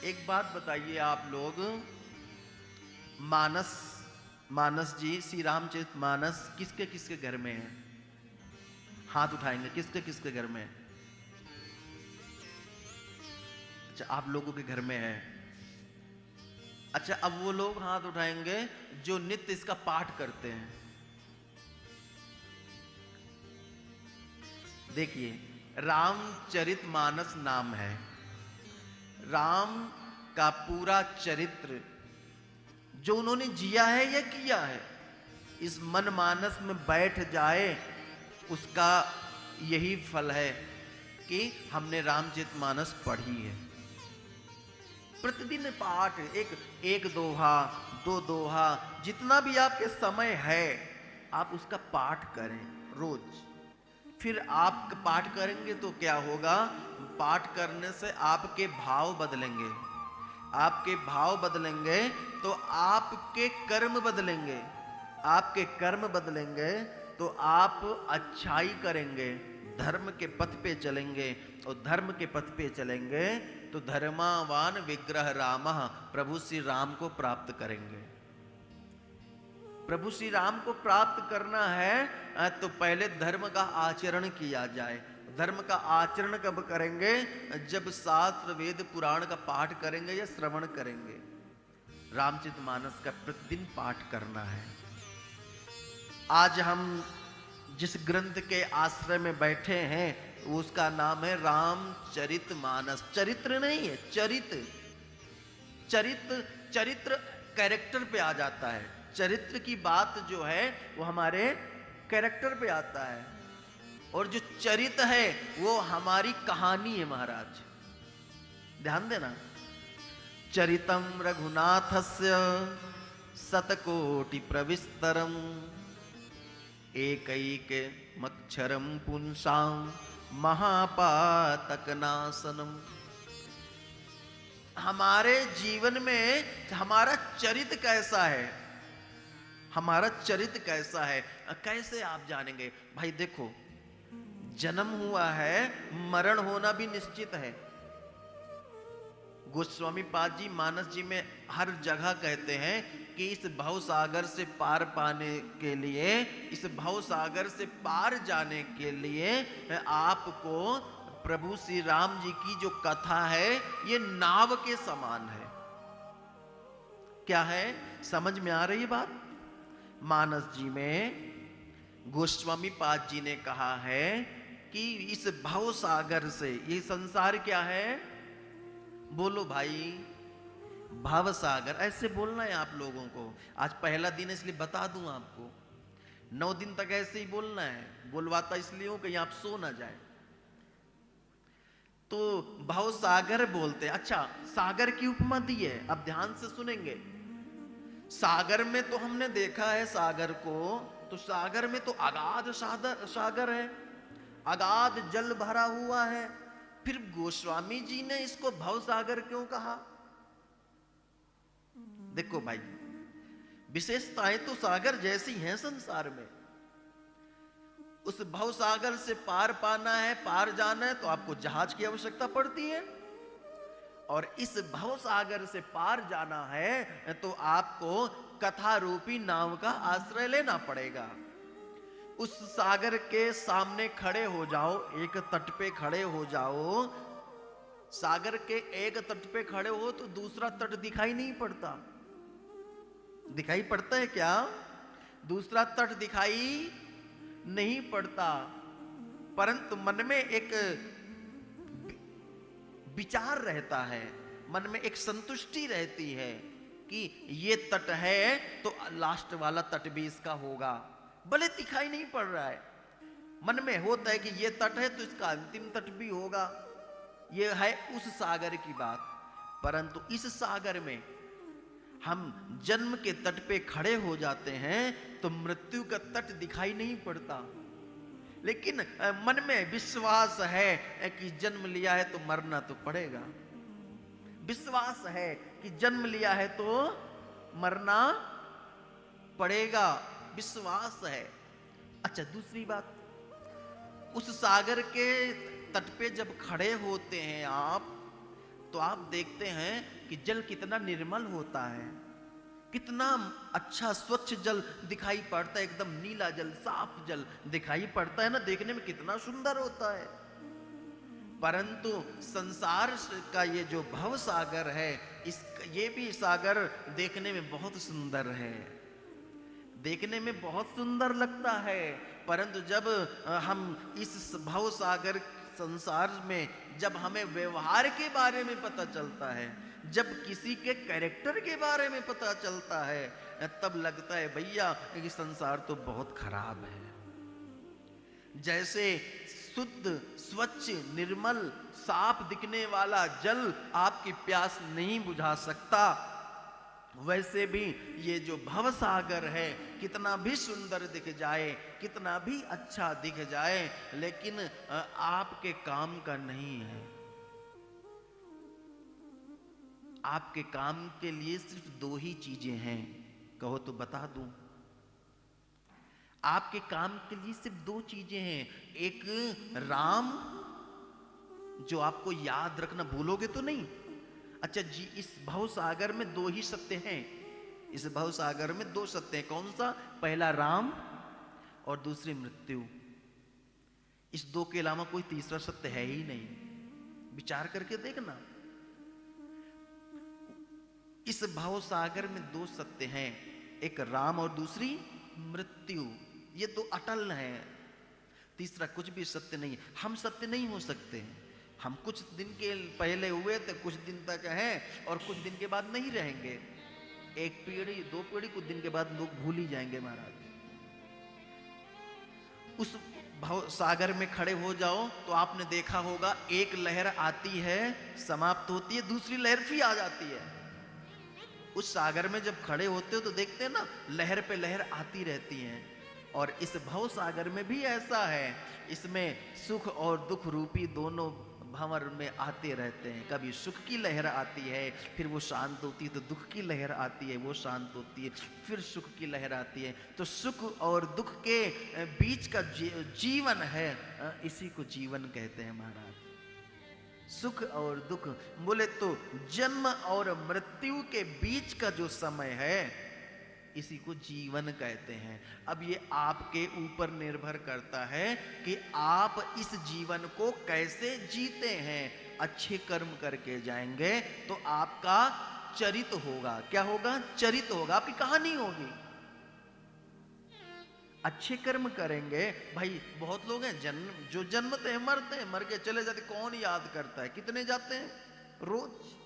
एक बात बताइए आप लोग, मानस मानस जी, श्री रामचरित मानस किसके किसके घर में है? हाथ उठाएंगे, किसके किसके घर में है? अच्छा, आप लोगों के घर में है। अच्छा, अब वो लोग हाथ उठाएंगे जो नित्य इसका पाठ करते हैं। देखिए, रामचरित मानस नाम है। राम का पूरा चरित्र जो उन्होंने जिया है या किया है, इस मन मानस में बैठ जाए, उसका यही फल है कि हमने रामचरित मानस पढ़ी है। प्रतिदिन पाठ, एक एक दोहा, दो दोहा, जितना भी आपके समय है, आप उसका पाठ करें रोज। फिर आप पाठ करेंगे तो क्या होगा? पाठ करने से आपके भाव बदलेंगे। आपके भाव बदलेंगे तो आपके कर्म बदलेंगे। आपके कर्म बदलेंगे तो आप अच्छाई करेंगे, धर्म के पथ पे चलेंगे। और धर्म के पथ पे चलेंगे तो धर्मावान विग्रह रामः, प्रभु श्री राम को प्राप्त करेंगे। प्रभु श्री राम को प्राप्त करना है तो पहले धर्म का आचरण किया जाए। धर्म का आचरण कब करेंगे? जब शास्त्र वेद पुराण का पाठ करेंगे या श्रवण करेंगे। रामचरितमानस का प्रतिदिन पाठ करना है। आज हम जिस ग्रंथ के आश्रय में बैठे हैं उसका नाम है रामचरितमानस। चरित्र नहीं है, चरित्र। चरित्र चरित्र कैरेक्टर पे आ जाता है। चरित्र की बात जो है वो हमारे कैरेक्टर पे आता है, और जो चरित्र है वो हमारी कहानी है महाराज। ध्यान देना। चरितम रघुनाथस्य शतकोटि प्रविस्तरम एकैक मक्षरम पुंसाम महापातक नाशनम। हमारे जीवन में हमारा चरित्र कैसा है? हमारा चरित्र कैसा है? कैसे आप जानेंगे? भाई देखो, जन्म हुआ है, मरण होना भी निश्चित है। गोस्वामी पाद जी मानस जी में हर जगह कहते हैं कि इस भव सागर से पार पाने के लिए, इस भव सागर से पार जाने के लिए आपको प्रभु श्री राम जी की जो कथा है ये नाव के समान है। क्या है? समझ में आ रही बात? मानस जी में गोस्वामी पाद जी ने कहा है कि इस भव सागर से, ये संसार क्या है? बोलो भाई, भव सागर। ऐसे बोलना है आप लोगों को। आज पहला दिन इसलिए बता दूं आपको, 9 दिन तक ऐसे ही बोलना है। बोलवाता इसलिए हूं कि आप सो ना जाए। तो भव सागर बोलते हैं। अच्छा, सागर की उपमा दी है, अब ध्यान से सुनेंगे। सागर में तो हमने देखा है सागर को, तो सागर में तो अगाध सागर है, अगाध जल भरा हुआ है। फिर गोस्वामी जी ने इसको भव सागर क्यों कहा? देखो भाई, विशेषताएं तो सागर जैसी हैं संसार में। उस भव सागर से पार पाना है, पार जाना है, तो आपको जहाज की आवश्यकता पड़ती है। और इस भव सागर से पार जाना है तो आपको कथा रूपी नाव का आश्रय लेना पड़ेगा। उस सागर के सामने खड़े हो जाओ, एक तट पे खड़े हो जाओ। सागर के एक तट पे खड़े हो तो दूसरा तट दिखाई नहीं पड़ता। दिखाई पड़ता है क्या? दूसरा तट दिखाई नहीं पड़ता, परंतु मन में एक विचार रहता है, मन में एक संतुष्टि रहती है कि ये तट है तो लास्ट वाला तट भी इसका होगा। भले दिखाई नहीं पड़ रहा है, मन में होता है कि ये तट है तो इसका अंतिम तट भी होगा। ये है उस सागर की बात। परंतु इस सागर में हम जन्म के तट पे खड़े हो जाते हैं तो मृत्यु का तट दिखाई नहीं पड़ता, लेकिन मन में विश्वास है कि जन्म लिया है तो मरना तो पड़ेगा। विश्वास है कि जन्म लिया है तो मरना पड़ेगा, विश्वास है। अच्छा, दूसरी बात, उस सागर के तट पे जब खड़े होते हैं आप, तो आप देखते हैं कि जल कितना निर्मल होता है, कितना अच्छा स्वच्छ जल दिखाई पड़ता है, एकदम नीला जल, साफ जल दिखाई पड़ता है ना, देखने में कितना सुंदर होता है। परंतु संसार का ये जो भव सागर है, ये भी सागर देखने में बहुत सुंदर है, देखने में बहुत सुंदर लगता है। परंतु जब हम इस भव सागर संसार में जब हमें व्यवहार के बारे में पता चलता है, जब किसी के कैरेक्टर के बारे में पता चलता है, तब लगता है भैया कि संसार तो बहुत खराब है। जैसे शुद्ध, स्वच्छ, निर्मल, साफ दिखने वाला जल आपकी प्यास नहीं बुझा सकता, वैसे भी ये जो भव सागर है, कितना भी सुंदर दिख जाए, कितना भी अच्छा दिख जाए, लेकिन आपके काम का नहीं है। आपके काम के लिए सिर्फ दो ही चीजें हैं, कहो तो बता दूं। आपके काम के लिए सिर्फ दो चीजें हैं, एक राम, जो आपको याद रखना, भूलोगे तो नहीं। अच्छा जी, इस भव सागर में दो ही सत्य हैं, इस भव सागर में दो सत्य हैं। कौन सा? पहला राम और दूसरी मृत्यु। इस दो के अलावा कोई तीसरा सत्य है ही नहीं। विचार करके देखना, इस भव सागर में दो सत्य हैं, एक राम और दूसरी मृत्यु। ये दो अटल हैं, तीसरा कुछ भी सत्य नहीं। हम सत्य नहीं हो सकते, हम कुछ दिन के पहले हुए थे, कुछ दिन तक हैं और कुछ दिन के बाद नहीं रहेंगे। एक पीढ़ी, दो पीढ़ी, कुछ दिन के बाद लोग भूल ही जाएंगे महाराज। उस भव सागर में खड़े हो जाओ तो आपने देखा होगा, एक लहर आती है, समाप्त होती है, दूसरी लहर फिर आ जाती है। उस सागर में जब खड़े होते हो तो देखते हैं ना, लहर पे लहर आती रहती हैं। और इस भव सागर में भी ऐसा है, इसमें सुख और दुख रूपी दोनों भंवर में आते रहते हैं। कभी सुख की लहर आती है, फिर वो शांत होती है, तो दुख की लहर आती है, वो शांत होती है, फिर सुख की लहर आती है। तो सुख और दुख के बीच का जीवन है, इसी को जीवन कहते हैं महाराज। सुख और दुख, बोले तो जन्म और मृत्यु के बीच का जो समय है, इसी को जीवन कहते हैं। अब ये आपके ऊपर निर्भर करता है कि आप इस जीवन को कैसे जीते हैं। अच्छे कर्म करके जाएंगे तो आपका चरित होगा। क्या होगा? चरित होगा, आपकी कहानी होगी। अच्छे कर्म करेंगे, भाई बहुत लोग हैं जो जन्मते हैं, मरते हैं, मर के चले जाते, कौन याद करता है? कितने जाते हैं रोज,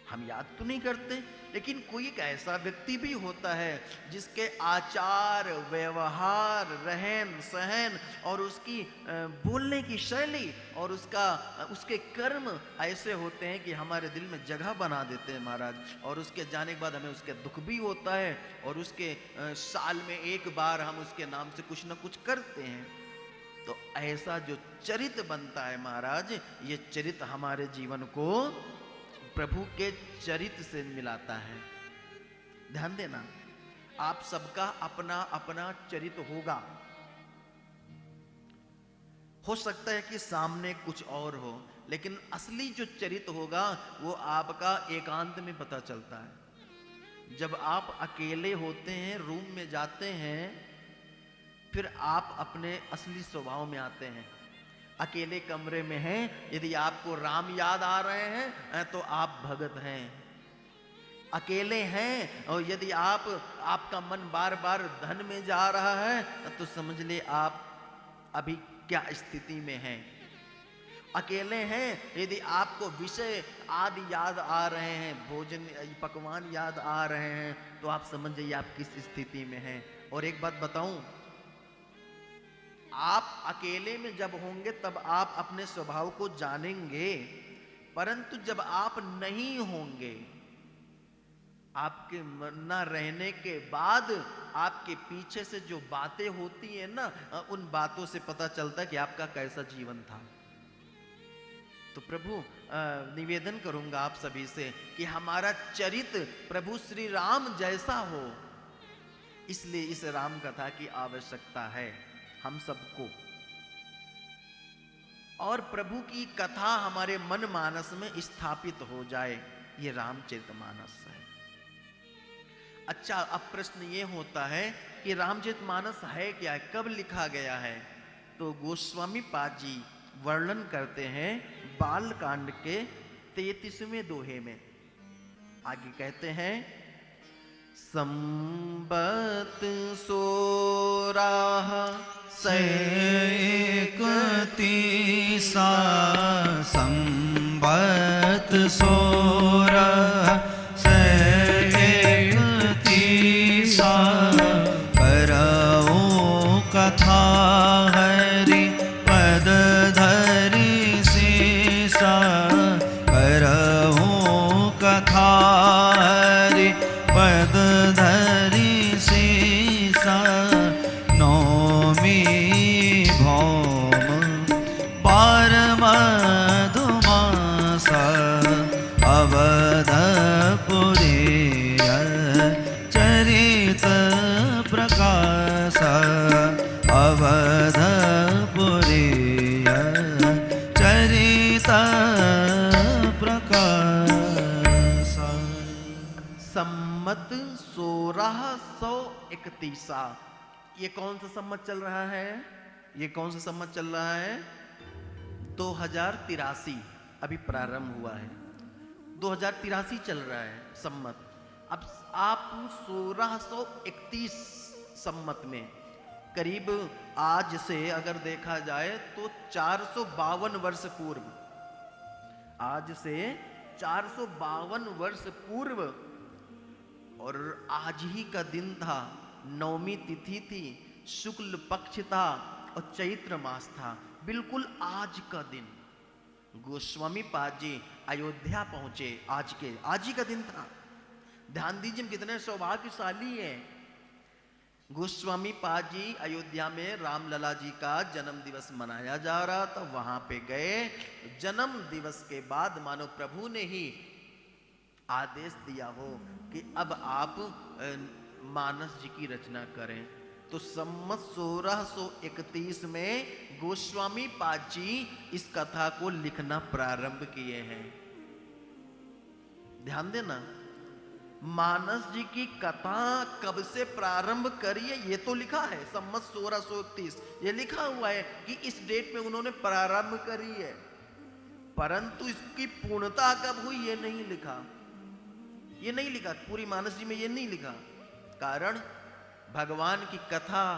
हम याद तो नहीं करते। लेकिन कोई एक ऐसा व्यक्ति भी होता है जिसके आचार, व्यवहार, रहन सहन और उसकी बोलने की शैली और उसके कर्म ऐसे होते हैं कि हमारे दिल में जगह बना देते हैं महाराज। और उसके जाने के बाद हमें उसके दुख भी होता है, और उसके साल में एक बार हम उसके नाम से कुछ ना कुछ करते हैं। तो ऐसा जो चरित बनता है महाराज, ये चरित हमारे जीवन को प्रभु के चरित्र से मिलाता है। ध्यान देना, आप सबका अपना अपना चरित्र होगा। हो सकता है कि सामने कुछ और हो, लेकिन असली जो चरित्र होगा वो आपका एकांत में पता चलता है। जब आप अकेले होते हैं, रूम में जाते हैं, फिर आप अपने असली स्वभाव में आते हैं। अकेले कमरे में हैं, यदि आपको राम याद आ रहे हैं तो आप भगत हैं। अकेले हैं और यदि आपका मन बार बार धन में जा रहा है तो समझ ले आप अभी क्या स्थिति में हैं। अकेले हैं, यदि आपको विषय आदि याद आ रहे हैं, भोजन पकवान याद आ रहे हैं, तो आप समझ जाइए आप किस स्थिति में हैं। और एक बात बताऊं, आप अकेले में जब होंगे तब आप अपने स्वभाव को जानेंगे, परंतु जब आप नहीं होंगे, आपके न रहने के बाद आपके पीछे से जो बातें होती हैं ना, उन बातों से पता चलता है कि आपका कैसा जीवन था। तो प्रभु निवेदन करूंगा आप सभी से कि हमारा चरित्र प्रभु श्री राम जैसा हो, इसलिए इस राम कथा की आवश्यकता है हम सबको। और प्रभु की कथा हमारे मन मानस में स्थापित हो जाए, ये रामचरितमानस है। अच्छा, अब प्रश्न ये होता है कि रामचरितमानस है क्या, कब लिखा गया है? तो गोस्वामी पाद जी वर्णन करते हैं बाल कांड के 33वें दोहे में। आगे कहते हैं, संबत 16 31 संबत 16 31 करऊ कथा हरि पद धरि सीसा, करऊ कथा हरि पद धरि सीसा, नौमी भौम पार मधुमास अवधपुरी चरित प्रकाश, अवधपुरी चरित प्रकाश। सम्मत 1631, ये कौन सा सम्मत चल रहा है? ये कौन सा सम्मत चल रहा है? 2083 अभी प्रारंभ हुआ है, 2083 चल रहा है सम्मत। अब आप 1631 सम्मत में करीब आज से अगर देखा जाए तो 452 वर्ष पूर्व, आज से 452 वर्ष पूर्व, और आज ही का दिन था, नवमी तिथि थी, शुक्ल पक्ष था और चैत्र मास था, बिल्कुल आज का दिन। गोस्वामी पाद जी अयोध्या पहुंचे, आज ही का दिन था। ध्यान दीजिए कितने सौभाग्यशाली हैं। गोस्वामी पाद जी अयोध्या में रामलला जी का जन्म दिवस मनाया जा रहा था, वहां पे गए। जन्म दिवस के बाद मानो प्रभु ने ही आदेश दिया हो कि अब आप मानस जी की रचना करें। तो सम्मत 1631 में गोस्वामी पाद जी इस कथा को लिखना प्रारंभ किए हैं। ध्यान देना, मानस जी की कथा कब से प्रारंभ करी है ये तो लिखा है, सम्मत 1631 ये लिखा हुआ है कि इस डेट में उन्होंने प्रारंभ करी है, परंतु इसकी पूर्णता कब हुई ये नहीं लिखा। ये नहीं लिखा, पूरी मानस जी में ये नहीं लिखा। कारण भगवान की कथा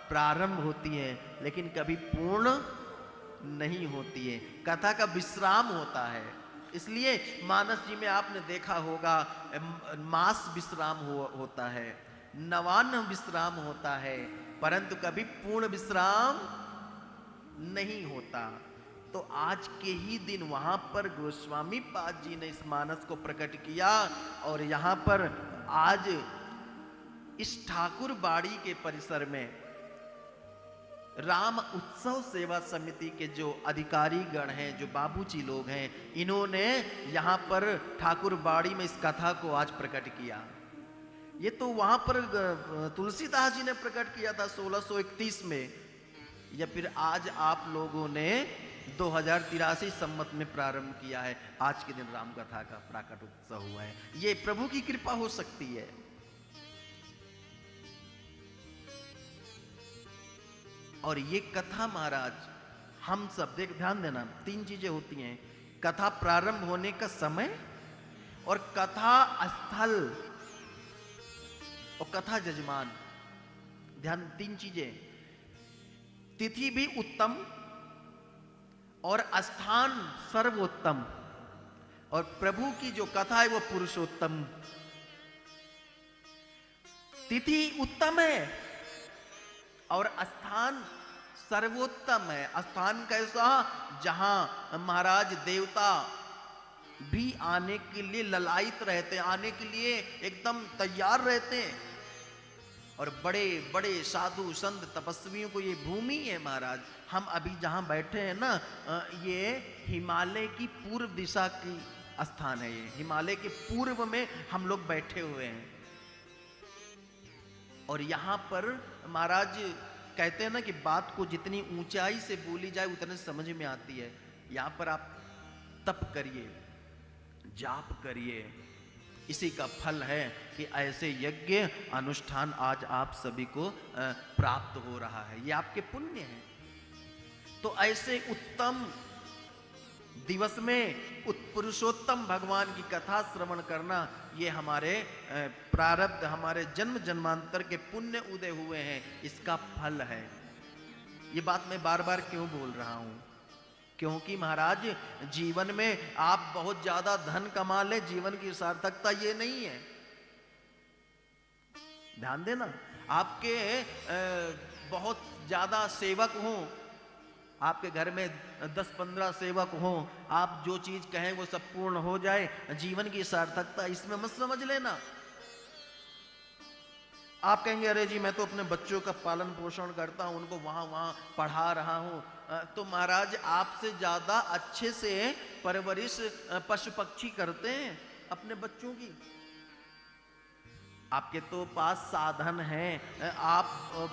प्रारंभ होती है लेकिन कभी पूर्ण नहीं होती है, कथा का विश्राम होता है। इसलिए मानस जी में आपने देखा होगा मास विश्राम होता है, नवान्न विश्राम होता है, परंतु कभी पूर्ण विश्राम नहीं होता। तो आज के ही दिन वहां पर गोस्वामी पाद जी ने इस मानस को प्रकट किया, और यहां पर आज इस ठाकुर बाड़ी के परिसर में राम उत्सव सेवा समिति के जो अधिकारी गण हैं, जो बाबूजी लोग हैं, इन्होंने यहाँ पर ठाकुर बाड़ी में इस कथा को आज प्रकट किया। ये तो वहां पर तुलसीदास जी ने प्रकट किया था 1631 में, या फिर आज आप लोगों ने 2083 सम्मत में प्रारंभ किया है। आज के दिन राम कथा का प्राकट उत्सव हुआ है। ये प्रभु की कृपा हो सकती है। और ये कथा महाराज हम सब ध्यान देना, 3 चीजें होती हैं, कथा प्रारंभ होने का समय और कथा स्थल और कथा जजमान। ध्यान, 3 चीजें, तिथि भी उत्तम और स्थान सर्वोत्तम, और प्रभु की जो कथा है वो पुरुषोत्तम। तिथि उत्तम है और स्थान सर्वोत्तम है। स्थान कैसा? जहां महाराज देवता भी आने के लिए ललायित रहते हैं, आने के लिए एकदम तैयार रहते हैं, और बड़े बड़े साधु संत तपस्वियों को ये भूमि है महाराज। हम अभी जहां बैठे हैं ना, ये हिमालय की पूर्व दिशा की स्थान है। ये हिमालय के पूर्व में हम लोग बैठे हुए हैं, और यहाँ पर महाराज कहते हैं ना कि बात को जितनी ऊंचाई से बोली जाए उतने समझ में आती है। यहाँ पर आप तप करिए, जाप करिए, इसी का फल है कि ऐसे यज्ञ अनुष्ठान आज आप सभी को प्राप्त हो रहा है, ये आपके पुण्य हैं। तो ऐसे उत्तम दिवस में पुरुषोत्तम भगवान की कथा श्रवण करना, ये हमारे प्रारब्ध, हमारे जन्म जन्मांतर के पुण्य उदय हुए हैं, इसका फल है। ये बात मैं बार बार क्यों बोल रहा हूं? क्योंकि महाराज जीवन में आप बहुत ज्यादा धन कमा ले, जीवन की सार्थकता ये नहीं है। ध्यान देना, आपके बहुत ज्यादा सेवक हों, आपके घर में 10-15 सेवक हों, आप जो चीज कहें वो सब पूर्ण हो जाए, जीवन की सार्थकता इसमें मत समझ लेना। आप कहेंगे अरे जी मैं तो अपने बच्चों का पालन पोषण करता हूं, उनको वहां वहां पढ़ा रहा हूं। तो महाराज आपसे ज्यादा अच्छे से परवरिश पशु पक्षी करते हैं अपने बच्चों की। आपके तो पास साधन हैं, आप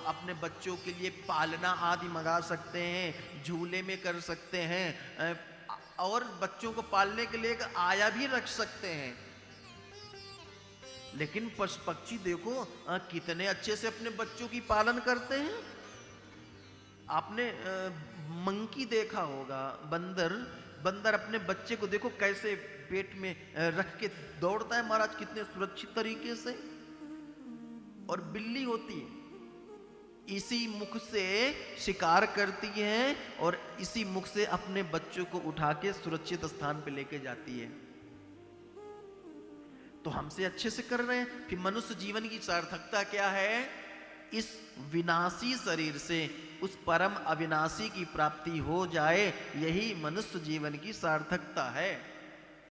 अपने बच्चों के लिए पालना आदि मंगा सकते हैं, झूले में कर सकते हैं, और बच्चों को पालने के लिए एक आया भी रख सकते हैं। लेकिन पशु पक्षी देखो कितने अच्छे से अपने बच्चों की पालन करते हैं। आपने मंकी देखा होगा, बंदर अपने बच्चे को देखो कैसे पेट में रख के दौड़ता है महाराज, कितने सुरक्षित तरीके से। और बिल्ली होती है, इसी मुख से शिकार करती है और इसी मुख से अपने बच्चों को उठा के सुरक्षित स्थान पे लेके जाती है। तो हमसे अच्छे से कर रहे हैं। फिर मनुष्य जीवन की सार्थकता क्या है? इस विनाशी शरीर से उस परम अविनाशी की प्राप्ति हो जाए, यही मनुष्य जीवन की सार्थकता है।